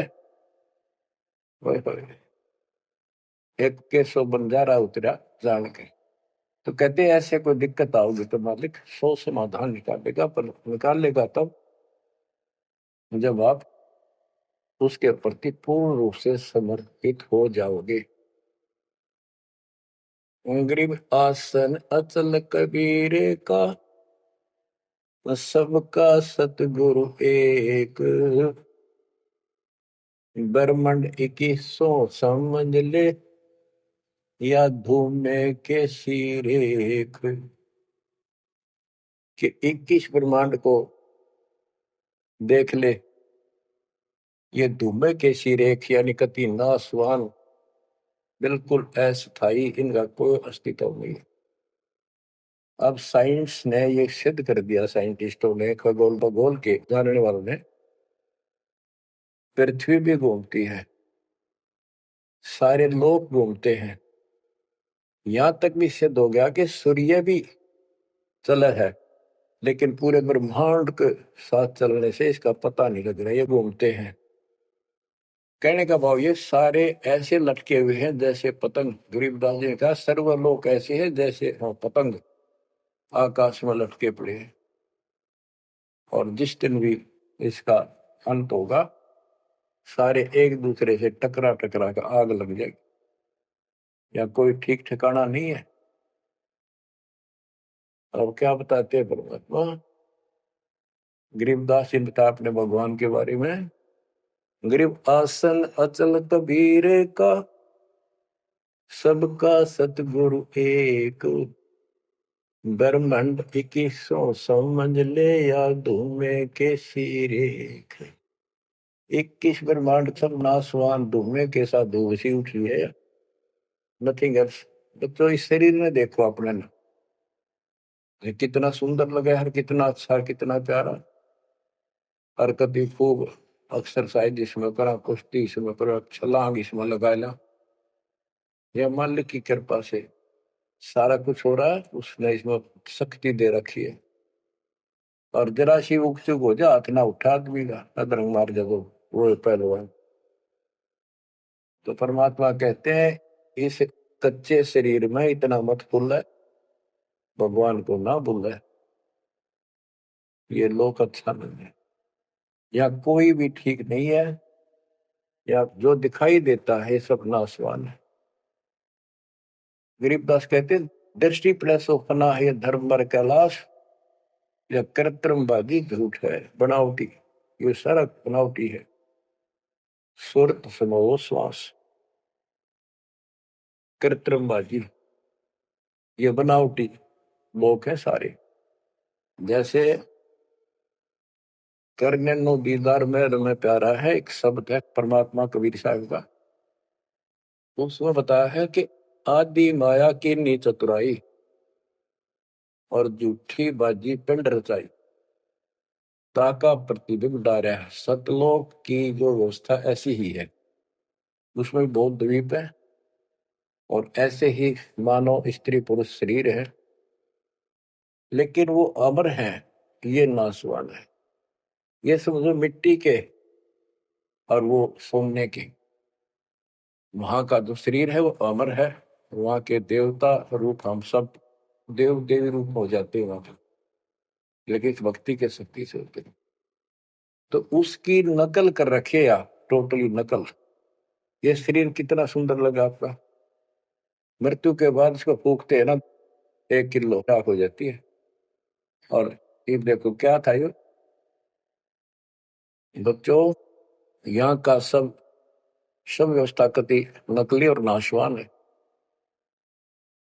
एक के 100 बंजारा उतरा जान के। तो कहते हैं ऐसे कोई दिक्कत आओगी तो मालिक 100 समाधान निकालेगा, पर निकाल लेगा तब जब आप उसके प्रति पूर्ण रूप से समर्पित हो जाओगे। गरीब आसन अचल कबीर का, सबका सतगुरु एक, ब्रह्मंड 21 समझ ले, या धूमे के सिर एक। कि 21 ब्रह्मांड को देख ले, ये धूमे के सिर एक, यानी कति नासवान, बिल्कुल अस्थायी, इनका कोई अस्तित्व नहीं। अब साइंस ने ये सिद्ध कर दिया, साइंटिस्टों ने, खगोल भगोल के जानने वालों ने, पृथ्वी भी घूमती है, सारे लोग घूमते हैं, यहां तक भी सिद्ध हो गया कि सूर्य भी चला है, लेकिन पूरे ब्रह्मांड के साथ चलने से इसका पता नहीं लग रहा, ये घूमते हैं। कहने का भाव ये सारे ऐसे लटके हुए हैं जैसे पतंग। गरीबदास जी ने कहा सर्वलोक ऐसे है जैसे पतंग आकाश में लटके पड़े हैं। और जिस दिन भी इसका अंत होगा सारे एक दूसरे से टकरा टकरा कर आग लग जाएगी, या कोई ठीक ठिकाना नहीं है। अब क्या बताते हैं परमात्मा? गरीबदास जी बता अपने भगवान के बारे में, गरीब आसन अचल कबीर का, सबका सतगुरु एक, ब्रह्मांड 2100 समझ ले या धूमे के सिरेख। 21 ब्रह्मांड सब नासवान धूमे के साथ धूसी उठी है, नथिंग एल्स। तो इस शरीर में देखो अपने ना, ये कितना सुंदर लगा है, कितना अच्छा, कितना प्यारा। हरकत ही खूब, एक्सरसाइज इसमें करा, कुश्ती इसमें करा, छलांग इसमें लगा ला। यह मालिक की कृपा से सारा कुछ हो रहा है, उसने इसमें शक्ति दे रखी है। और जरा सी उक चुक हो जा, हाथ ना उठा आदमी का, अदरंग मार जब वो पहलवान। तो परमात्मा कहते हैं इस कच्चे शरीर में इतना मत भूल, भगवान को ना भूल। ये लोक अच्छा नहीं है, या कोई भी ठीक नहीं है, या जो दिखाई देता है सब नासवान है। गरीबदास कहते दृष्टि प्लस फना है धर्म बर कैलाश, या कृत्रिमवादी झूठ है, बनावटी, ये सारा बनावटी है। सुरत समो श्वास, कृत्रिमवादी, ये बनावटी लोग हैं सारे। जैसे करने नो दीदार में प्यारा है, एक शब्द है परमात्मा कबीर साहब का, उसमें बताया है कि आदि माया की नी चतुराई और झूठी बाजी पिंड रचाई, ताका प्रतिबिंब डारा है। सतलोक की जो व्यवस्था ऐसी ही है, उसमें बहुत द्वीप है और ऐसे ही मानव स्त्री पुरुष शरीर है, लेकिन वो अमर है, ये नासवान है। ये समझो मिट्टी के और वो सोने के। वहां का जो शरीर है वो अमर है, वहां के देवता रूप हम सब देव देवी रूप में हो जाते हैं वहां पर, लेकिन इस भक्ति के शक्ति से होते हैं। तो उसकी नकल कर रखे आप, टोटली नकल। ये शरीर कितना सुंदर लगा आपका, मृत्यु के बाद इसको फूकते हैं ना, 1 किलो राख हो जाती है। और ये देखो क्या था ये बच्चों, यहाँ का सब सब व्यवस्था कति नकली और नाशवान है।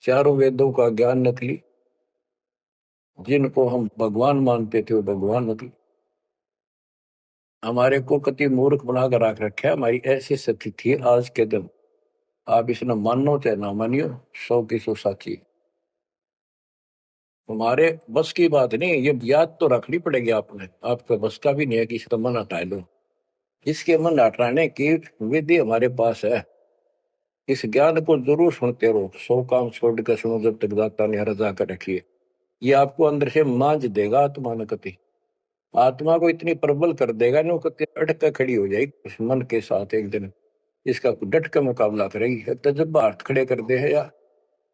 चारों वेदों का ज्ञान नकली, जिनको हम भगवान मानते थे वो भगवान नकली। हमारे को कति मूर्ख बनाकर रख रखा है। हमारी ऐसी स्थिति थी आज के दिन, आप इसने मानो चाहे ना मानियो, 100 की 100 साची। हमारे बस की बात नहीं, ये याद तो रखनी पड़ेगी आपने, आपका बस का भी नहीं है कि इसका मन हटा लो। इसके मन हटाने की विधि हमारे पास है। इस ज्ञान को जरूर सुनते रहो, 100 काम छोड़ कर सुनो जब तक दाता ने रजा कर रखी है। ये आपको अंदर से मांझ देगा आत्मा न कति, आत्मा को इतनी प्रबल कर देगा ना, कति अटक कर खड़ी हो जाएगी उस मन के साथ। एक दिन इसका डट का मुकाबला करेगी, तजब्बा हाथ खड़े कर दे है या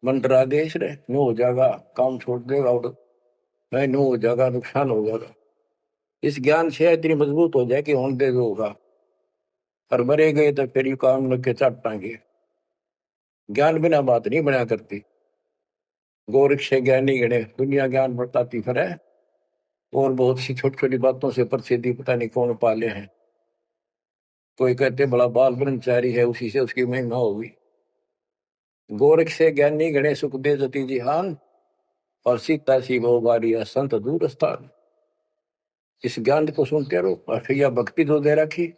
मन डरा दे इसने, नो हो जाएगा, काम छोड़ देगा और नहीं नो हो जाएगा, नुकसान हो जाएगा। इस ज्ञान से इतनी मजबूत हो जाए कि होने दे जो होगा, और मरे गए तो फिर ये काम लग के चट पाएंगे। ज्ञान बिना बात नहीं बना करती। गोरख से ज्ञानी गणे दुनिया ज्ञान बताती फिर है, और बहुत सी छोटी छोटी बातों से प्रसिद्धि पता नहीं कौन पाले हैं। कोई कहते बड़ा बाल ब्रह्मचारी है, उसी से उसकी महिमा होगी। गोरख से ज्ञानी गणे सुख दे जति जिहान, और सीता सी वो बारिया संत दूर स्थान। इस ज्ञान को सुनते रहो, अठैया भक्ति जो दे रखी,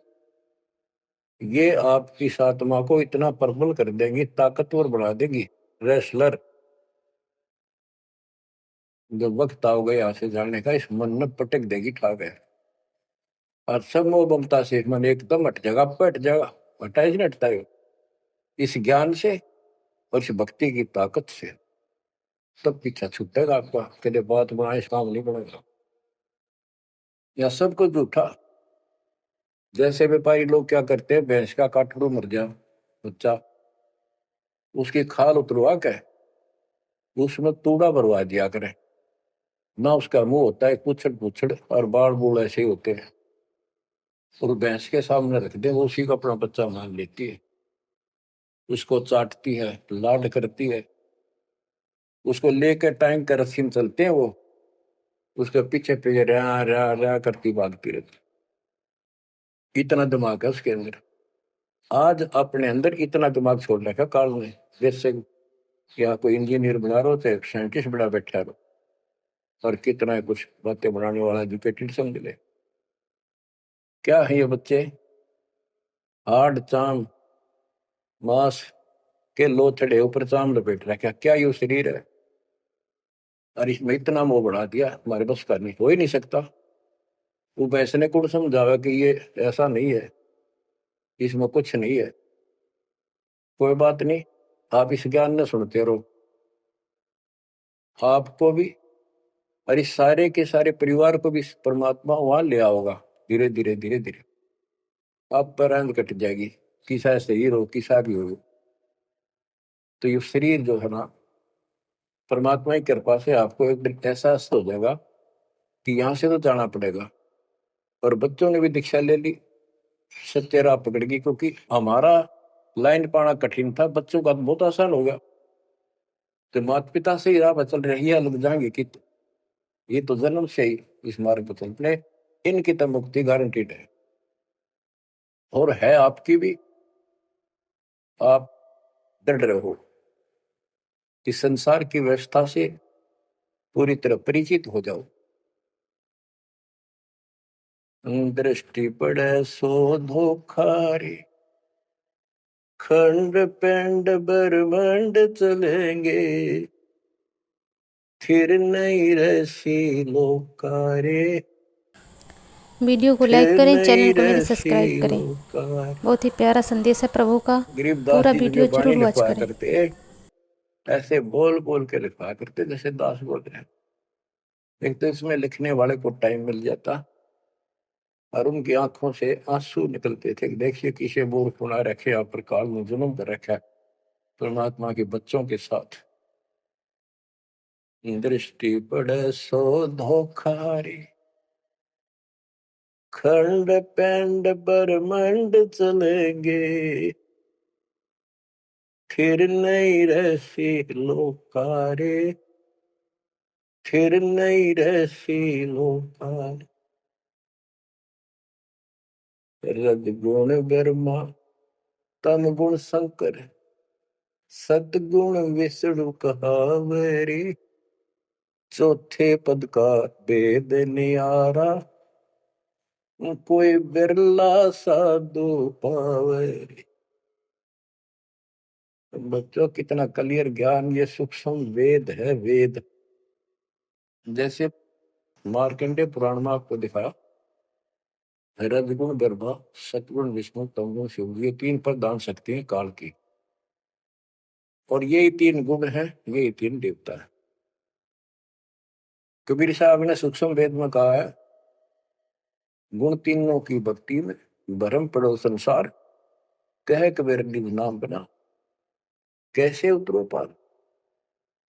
ये आपकी इस आत्मा को इतना प्रबल कर देंगी, ताकतवर बना देगी, रेसलर। जब वक्त आओ गया यहाँ से जाने का, इस मन में पटक देगी ठाक है। और सब मोह ममता से मन एकदम हट जाएगा, पट जाएगा, हटा ही नहीं हटता है इस ज्ञान से और इस भक्ति की ताकत से। तब पीछा छूटेगा आपका, कदे बात बनाए काम नहीं बनेगा। या सब कुछ झूठा, जैसे व्यापारी लोग क्या करते हैं, भैंस का काटड़ू मर जाए बच्चा, उसकी खाल उतरवा के उसमें तूड़ा भरवा दिया करें ना। उसका मुंह होता है पुछड़ पुछड़ और बाल बूल ऐसे ही होते हैं, और भैंस के सामने रख दे, वो उसी को अपना बच्चा मान लेती है, उसको चाटती है, लाड करती है, उसको लेकर टाइम का रस्सी में चलते हैं, वो उसके पीछे पीछे रहा रहा रहा करती भागती रहती। इतना दिमाग है उसके अंदर। आज अपने अंदर इतना दिमाग छोड़ रखा काल ने, जैसे या कोई इंजीनियर बना रहा हो चाहे साइंटिस्ट बना बैठा रहो, और कितना कुछ बातें बनाने वाला एजुकेटेड समझ ले। क्या है ये बच्चे, हार्ड चाम मांस के लोथड़े ऊपर चाम लपेट रखा, क्या ये शरीर है? और इसमें इतना मोह बढ़ा दिया, हमारे बस का नहीं, हो ही नहीं सकता। वो वैसने को समझावे कि ये ऐसा नहीं है, इसमें कुछ नहीं है, कोई बात नहीं, आप इस ज्ञान न सुनते रहो। आपको भी और इस सारे के सारे परिवार को भी परमात्मा वहां ले आओगा। धीरे धीरे धीरे धीरे आप पर आंध कट जाएगी, किसा सही रहो किसा भी हो। तो ये शरीर जो है ना, परमात्मा की कृपा से आपको एक दिन एहसास हो जाएगा कि यहाँ से तो जाना पड़ेगा। और बच्चों ने भी दीक्षा ले ली, सत्य राह पकड़ गई, क्योंकि हमारा लाइन पाना कठिन था, बच्चों का तो बहुत आसान हो गया। तो माता पिता से ही राह पर चल रही है, लग जाएंगे कि ये तो जन्म से ही इस मार्ग पर चलते, इनकी तो मुक्ति गारंटीड है। और है आपकी भी। आप डर रहो कि संसार की व्यवस्था से पूरी तरह परिचित हो जाओ। दृष्टि पड़े सो धोखा रे, खंड पेंड ब्रह्मांड चलेंगे, फिर नहीं रसी लोकारे, वीडियो को लाइक फिर करें, चैनल नहीं को मेरे रसी सब्सक्राइब करें। लोकारे। बहुत ही प्यारा संदेश है प्रभु का, गरीबदास पूरा जी तो जो वीडियो बाणी जरूर वॉच लिखवाया करें। करते, ऐसे बोल बोल के लिखवाया करते जैसे दास बोल रहे हैं। एक तो इसमें लिखने वाले को टाइम मिल जाता, और उनकी आंखों से आंसू निकलते थे। देखिए किसे बोर खुना रखे, आप पर काल में जुल्म कर रखा है परमात्मा के बच्चों के साथ। दृष्टि पड़े सो धोखारी, खंड पेंड ब्रह्मांड चलेंगे, फिर नहीं रहसी लोकारे, फिर नहीं रहसी लोकारे। रजगुण ब्रह्मा तम गुण शंकर, सतगुण विष्णु कहावरी, चौथे पद का वेद नियारा, कोई बिरला साधु पावे। बच्चों कितना क्लियर ज्ञान, ये सूक्ष्म वेद है, वेद। जैसे मार्कंडे पुराण में आपको दिखाया, रजगुण ब्रह्मा, सतगुण विष्णु, तमगुण शिव, ये तीन प्रधान शक्ति हैं काल की, और यही तीन गुण है, यही तीन देवता है। कबीर साहब ने सूक्ष्म वेद में कहा है, गुण तीनों की भक्ति में भरम पड़ो संसार, कह कबीर निज नाम बना, कैसे उतरो पार।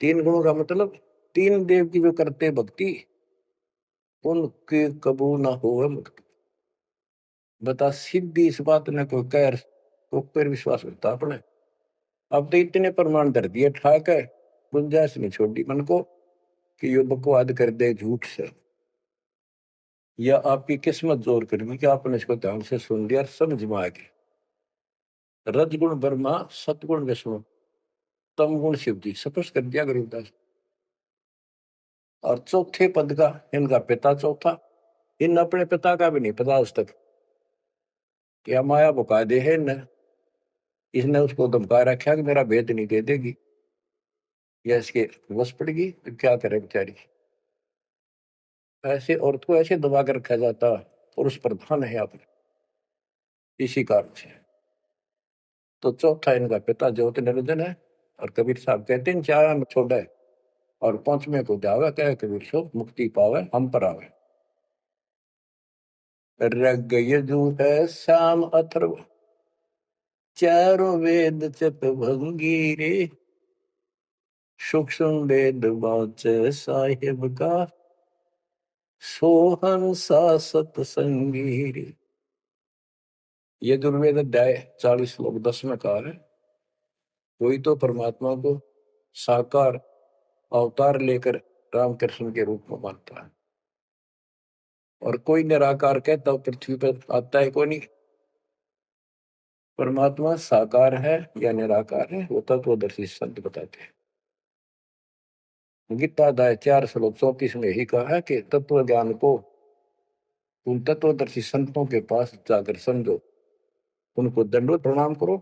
तीन गुणों का मतलब, तीन देव की जो करते भक्ति, उनके कबू ना हो मुक्ति। बता सीधी इस बात ने कोई कह तो पर विश्वास करता अपने। अब तो इतने प्रमाण धर दिए ठाक है, गुंजाइश नहीं छोड़ी मन को कि यो बकवाद कर दे झूठ से, या आपकी किस्मत जोर करनी कि आपने इसको ध्यान से सुन लिया और समझ में आ गया। रजगुण ब्रह्मा, सतगुण विष्णु, तम गुण शिव जी, स्पष्ट कर दिया गरीबदास। और चौथे पद का इनका पिता चौथा, इन अपने पिता का भी नहीं पता आज तक, क्या माया बुका दे है न, इसने उसको धमका रखा कि मेरा भेद नहीं दे देगी, या इसके वश पड़ेगी तो क्या करे बेचारी। ऐसे औरत को ऐसे दबा कर रखा जाता, पुरुष प्रधान है आप, इसी कारण से। तो चौथा इनका पिता ज्योति निरंजन है, और कबीर साहब कहते हैं चाहे हम छोड़े और पांचवें को जावे, कहे कबीर सो मुक्ति पावे हम पर आवे। रग यजु है श्याम अथर्व, चारों वेद चित भंगी रे, सूक्ष्म वेद वाचे साहिब का, सोहन सा सतसंगी रे। यजुर्वेद अध्याय 40 श्लोक 10 में कहा है, कोई तो परमात्मा को साकार अवतार लेकर रामकृष्ण के रूप में मानता है, और कोई निराकार कहता पृथ्वी पर आता है कोई नहीं। परमात्मा साकार है या निराकार है वो तत्वदर्शी संत बताते हैं। गीता अध्याय 4 श्लोक 34 में ही कहा है कि तत्व ज्ञान को उन तत्वदर्शी संतों के पास जाकर समझो, उनको दंडवत प्रणाम करो,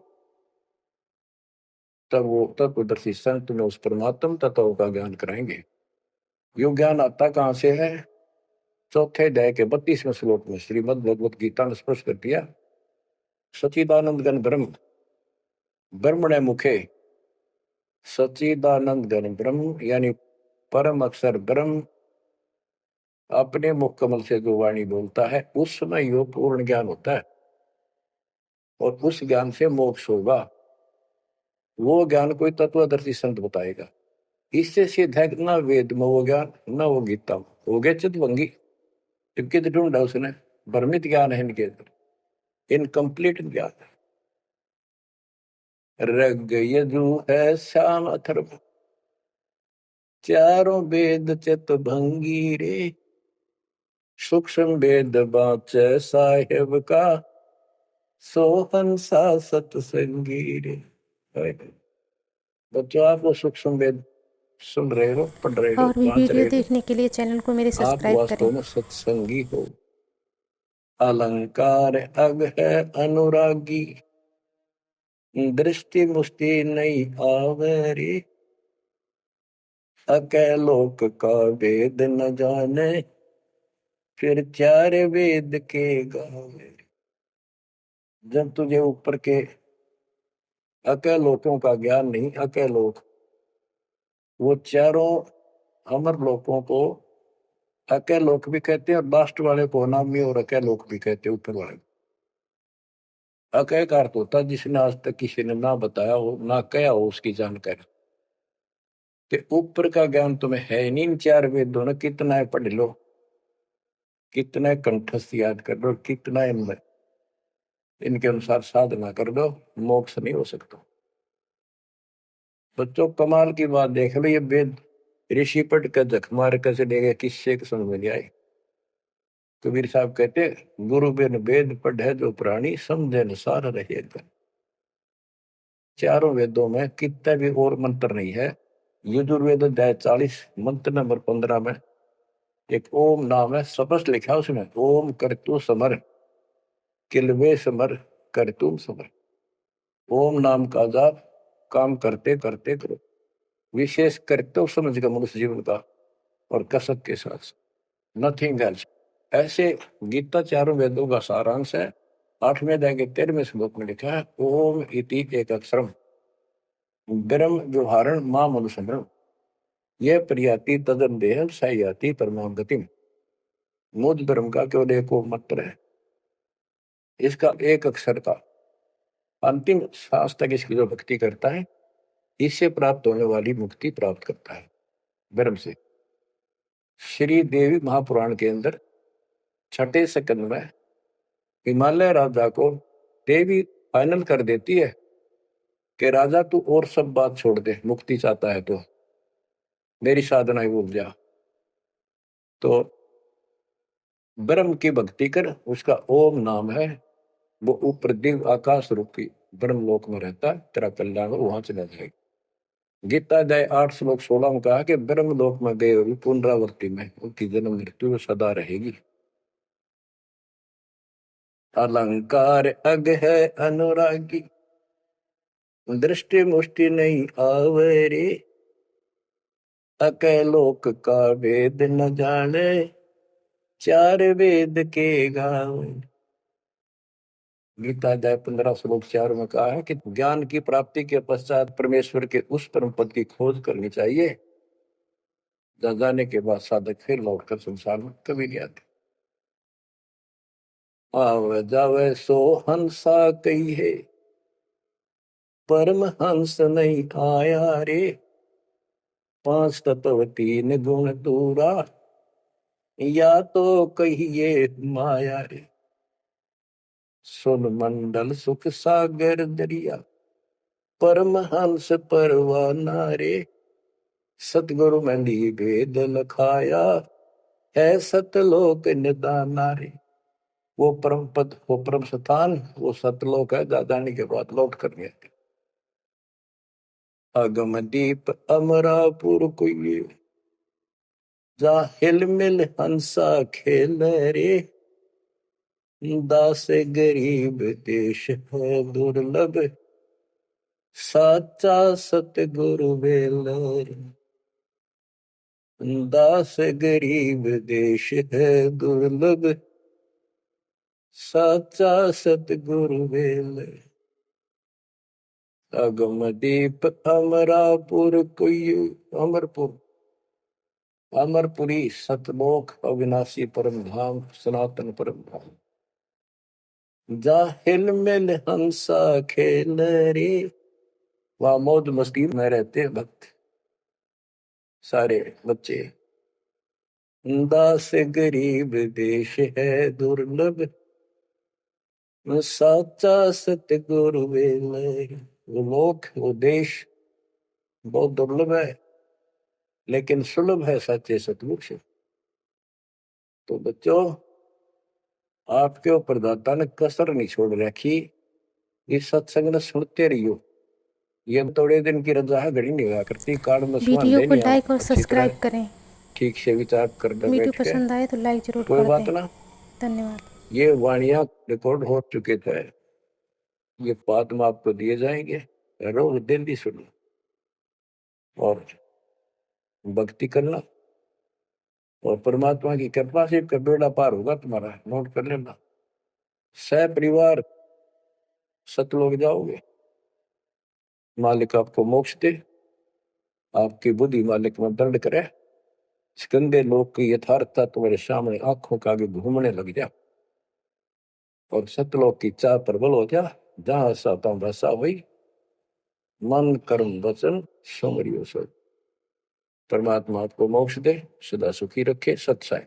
तब वो तत्वदर्शी संत में उस परमात्म तत्व का ज्ञान कराएंगे। यो ज्ञान आता कहां से है? चौथे अध्याय के 32वें श्लोक में श्रीमद् भगवत गीता ने स्पष्ट कर दिया, सच्चिदानंद घन ब्रह्म ब्रह्मणे मुखे, सच्चिदानंद घन ब्रह्म यानी परम अक्षर ब्रह्म अपने मुख कमल से जो वाणी बोलता है उस समय यो पूर्ण ज्ञान होता है, और उस ज्ञान से मोक्ष होगा। वो ज्ञान कोई तत्वदर्शी संत बताएगा। इससे सिद्ध है ना वेद में वो ज्ञान, ना वो गीता में। हो गया चितभंगी, टिपके तो ढूंढा उसने, भ्रमित ज्ञान है इनके अंदर, इनकम्प्लीट ज्ञान है। रग यजु है श्याम अथर्व, चारों वेद चित भंगी रे, सूक्ष्म वेद बाचे साहेब का, सोहन सा सतसंगी रे। बच्चों आप वो सूक्ष्म वेद सुन रहे हो, पढ़ रहे हो, और भी बांच वीडियो रहे हो, देखने के लिए चैनल को मेरे आप सब्सक्राइब वास्तव करें। में सत्संगी हो। अलंकार अग है अनुरागी, दृष्टि मुष्टि नहीं आवे रे, अकैलोक का वेद न जाने, फिर चार वेद के गावे। जब तुझे ऊपर के अकैलोकों का ज्ञान नहीं, अकैलोक वो चारों अमर लोकों को अकैलोक भी कहते हैं, और लास्ट वाले को अनामी और अकैलोक भी कहते हैं, ऊपर वाले को। अकय का अर्थ होता जिसने आज तक किसी ने ना बताया हो ना कहा हो उसकी जानकारी। कि ऊपर का ज्ञान तुम्हें है नहीं, इन चार वेदों ने कितना है पढ़ लो, कितना कंठस्थ याद कर लो, कितना इनके अनुसार साधना कर दो, मोक्ष नहीं हो सकता। बच्चों कमाल की बात देख लो, ये वेद ऋषि पढ़ कर जख मार कर चले गए, किससे समझ में नहीं आई। कबीर साहब कहते, गुरु बिन वेद पढ़े जो प्राणी, समझे न सार रहेगा। चारों वेदों में कितने भी और मंत्र नहीं है। यजुर्वेद अध्याय 40 मंत्र नंबर 15 में एक ओम नाम है, स्पष्ट लिखा है उसमें, ओम करतु समर किलवे समर करतुम समर। ओम नाम का जाप काम करते करते करो, विशेष कर्तव्य समझ कर मनुष्य जीवन का, और कसक के साथ, नथिंग एल्स। ऐसे गीता चारों वेदों का सारांश है। 8वें अध्याय के 13वें श्लोक में लिखा है, ओम इति एक अक्षरम ब्रह्म व्यवहारण मां मनुष्य, यह प्रियाति तदन देह सयाति परमाम गतिम। मुझ ब्रह्म का केवल एक मंत्र है, इसका एक अक्षर का अंतिम सांस तक इसकी जो भक्ति करता है, इससे प्राप्त होने वाली मुक्ति प्राप्त करता है ब्रह्म से। श्री देवी महापुराण के अंदर 6ठे स्कंद में हिमालय राजा को देवी फाइनल कर देती है कि राजा तू और सब बात छोड़ दे, मुक्ति चाहता है तो मेरी साधना ही भूल जा, तो ब्रह्म की भक्ति कर, उसका ओम नाम है, वो ऊपर दिव्य आकाश रूपी ब्रह्म लोक में रहता है, तेरा कल्याण वहां चला जाएगा। गीता अध्याय 8 श्लोक 16 में कहा कि ब्रह्म लोक में गए हुए पुनरावृत्ति में उनकी जन्म मृत्यु सदा रहेगी। अलंकार अग है अनुरागी, दृष्टि मुष्टि नहीं आवे रे, अकैलोक का वेद न जाने, चार वेद के गावे। गीता अध्याय 15 श्लोक 4 में कहा है कि ज्ञान की प्राप्ति के पश्चात परमेश्वर के उस परम पद की खोज करनी चाहिए, जाने के बाद साधक फिर लौटकर संसार में कभी नहीं आते। आवे जावे सो हंसा कही है, परमहंस नहीं आया रे। पांच तत्व तीन गुण दूरा, या तो कहिए माया रे। सुन मंडल सुख सागर दरिया, परमहंस परवाना रे। सतगुरु मंदी भेद लखाया, है सतलोक निदाना रे। वो परम पद, वो परम स्थान, वो सतलोक है। दादानी के बाद लौट कर गया। अगम दीप अमरापुर कोई, जा हिल मिल हंसा खेल रे। दास गरीब देश है दुर्लभ, साचा सतगुरु बेल रे। दास गरीब देश है दुर्लभ, साचा सतगुरु बेल। अगम दीप अमरापुर कोई, अमरपुर, अमरपुरी सतलोक अविनाशी परम धाम, सनातन परम धाम। जा हिल मिल हंसा खेल रे। वहां मौज मस्ती में रहते भक्त, सारे बच्चे। दास गरीब देश है दुर्लभ, साचा सतगुरु बेल। वो लोक, वो देश बहुत दुर्लभ है, लेकिन सुलभ है सच्चे सतगुरु से। तो बच्चों, आपके ऊपर दाता ने कसर नहीं छोड़ रखी। इस सत्संग ने सुनते रहियो। ये थोड़े दिन की रजा है, घड़ी नहीं हुआ करती। काल में सुहान वीडियो को देनी लाइक और अच्छी तरह सब्सक्राइब करें। ठीक से विचार कर वीडियो बैठ के। पसंद आए तो लाइक जरूर कोई कर बात दें। ना, धन्यवाद। ये वाणियां रिकॉर्ड हो चुके थे, ये बाद में आपको दिए जाएंगे। रोज दिन सुनो और भक्ति करना, और परमात्मा की कृपा से का बेड़ा पार होगा तुम्हारा। नोट कर लेना, सह परिवार सतलोक जाओगे। मालिक आपको मोक्ष दे, आपकी बुद्धि मालिक में दंड करे। गंदे लोग की यथार्थता तुम्हारे सामने आंखों के आगे घूमने लग जा, और सतलोक की चाह प्रबल हो जा। जहां साता भाषा हुई, मन कर्म वचन सुमरियो सब। परमात्मा आपको मोक्ष दे, सदा सुखी रखे। सत्साई।